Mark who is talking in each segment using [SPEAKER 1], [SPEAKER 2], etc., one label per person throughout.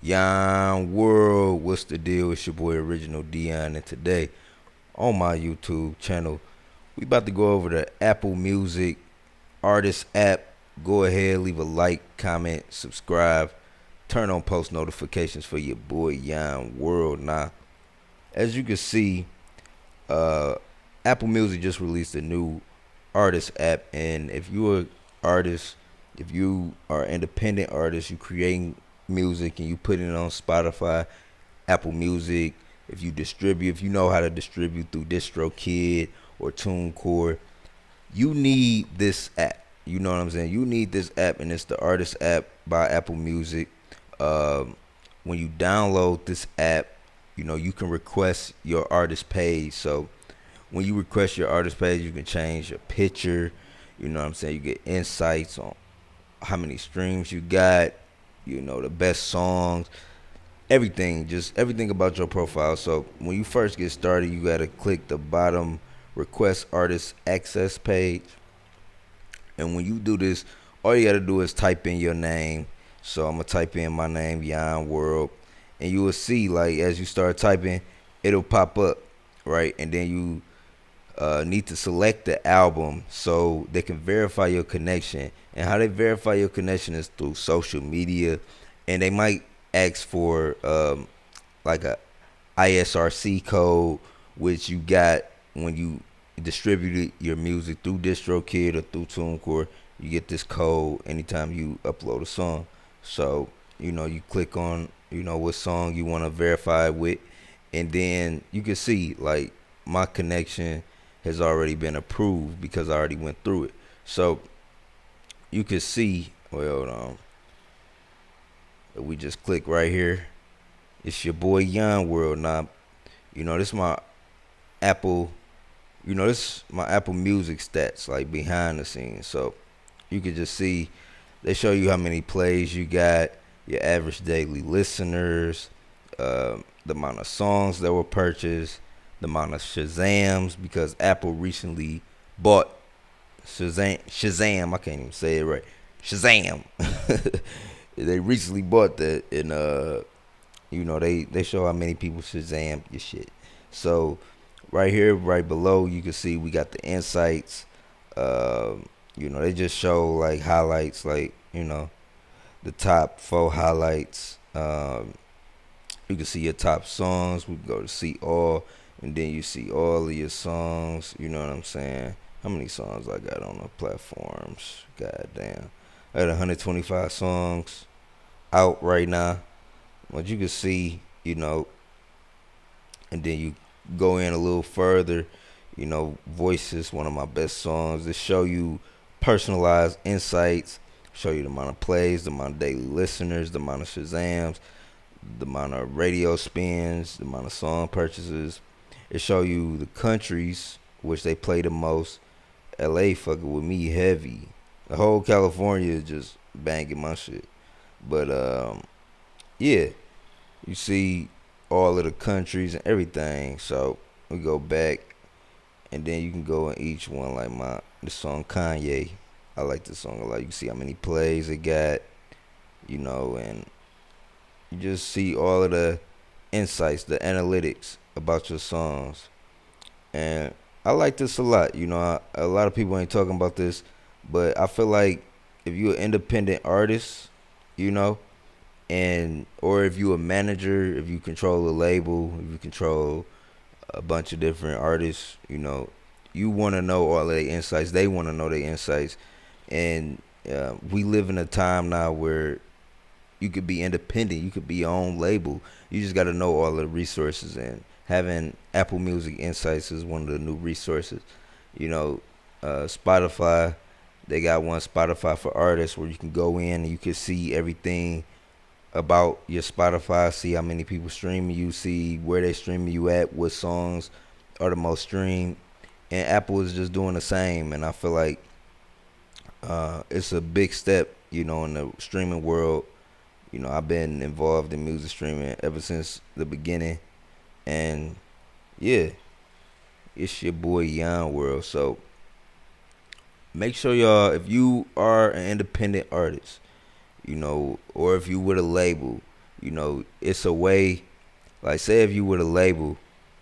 [SPEAKER 1] Yon World, what's the deal? It's your boy Original Dion, and today on my YouTube channel, we about to go over the Apple Music Artist app. Go ahead, leave a like, comment, subscribe, turn on post notifications for your boy Yon World. Now, as you can see, uh, Apple Music just released a new artist app, and if you're an artist, if you are an independent artist, you creating music and you putting it on Spotify, Apple Music, if you know how to distribute through DistroKid or TuneCore, you need this app. You know what I'm saying? You need this app, and it's the artist app by Apple Music. Um, when you download this app, you can request your artist page. So when you request your artist page, you can change your picture. You know what I'm saying? You get insights on how many streams you got, the best songs, everything, just everything about your profile. So when you first get started, you gotta click the bottom request artist access page. And when you do this, all you gotta do is type in your name. So I'm gonna type in my name, Yon World, and you will see, like, as you start typing, it'll pop up, right? And then you need to select the album so they can verify your connection. And how they verify your connection is through social media, and they might ask for like a ISRC code, which you got when you distributed your music through DistroKid or through TuneCore. You get this code anytime you upload a song. So you click on what song you want to verify it with, and then you can see, like, my connection has already been approved because I already went through it. So you can see, well, we just click right here. It's your boy Yon World. Now, this is my Apple, this is my Apple Music stats, like, behind the scenes. So you can just see, they show you how many plays you got, your average daily listeners, the amount of songs that were purchased, the amount of Shazams, because Apple recently bought Shazam. I can't even say it right. Shazam. They recently bought that, and they show how many people Shazam your shit. So right here, right below, you can see we got the insights. They just show, like, highlights, like, the top 4 highlights. You can see your top songs. We can go to see all, and then you see all of your songs. You know what I'm saying? How many songs I got on the platforms? God damn. I got 125 songs out right now. But you can see, and then you go in a little further. Voices, one of my best songs. To show you personalized insights, show you the amount of plays, the amount of daily listeners, the amount of Shazams, the amount of radio spins, the amount of song purchases. It show you the countries which they play the most. LA fucking with me heavy. The whole California is just banging my shit. But yeah, you see all of the countries and everything. So we go back, and then you can go in each one, like the song Kanye. I like the song a lot. You can see how many plays it got, and you just see all of the insights, the analytics about your songs. And I like this a lot. A lot of people ain't talking about this, but I feel like if you're an independent artist, you know, and or if you're a manager, if you control a label, if you control a bunch of different artists, you want to know all of their insights. They want to know their insights, and we live in a time now where you could be independent. You could be your own label. You just got to know all the resources, and having Apple Music Insights is one of the new resources. Spotify, they got one, Spotify for Artists, where you can go in and you can see everything about your Spotify, see how many people streaming you, see where they streaming you at, what songs are the most streamed. And Apple is just doing the same, and I feel like it's a big step, in the streaming world. I've been involved in music streaming ever since the beginning, and yeah, it's your boy Yon World. So make sure y'all, if you are an independent artist, or if you with a label, It's a way. Like, say if you were a label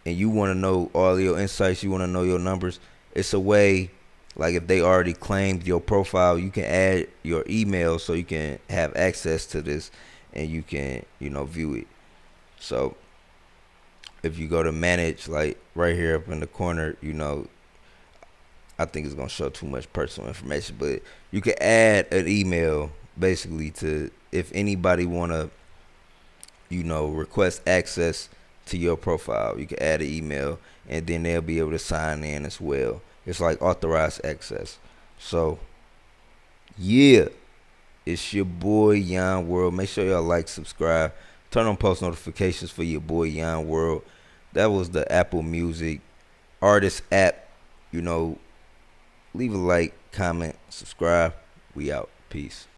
[SPEAKER 1] and you want to know all your insights, you want to know your numbers, it's a way. Like, if they already claimed your profile, you can add your email so you can have access to this and you can, view it. So if you go to manage, like right here up in the corner, I think it's gonna show too much personal information, but you can add an email basically to, if anybody wanna, request access to your profile. You can add an email and then they'll be able to sign in as well. It's like authorized access. So yeah, it's your boy Yon World. Make sure y'all like, subscribe, turn on post notifications for your boy Yon World. That was the Apple Music artist app. You know, leave a like, comment, subscribe. We out. Peace.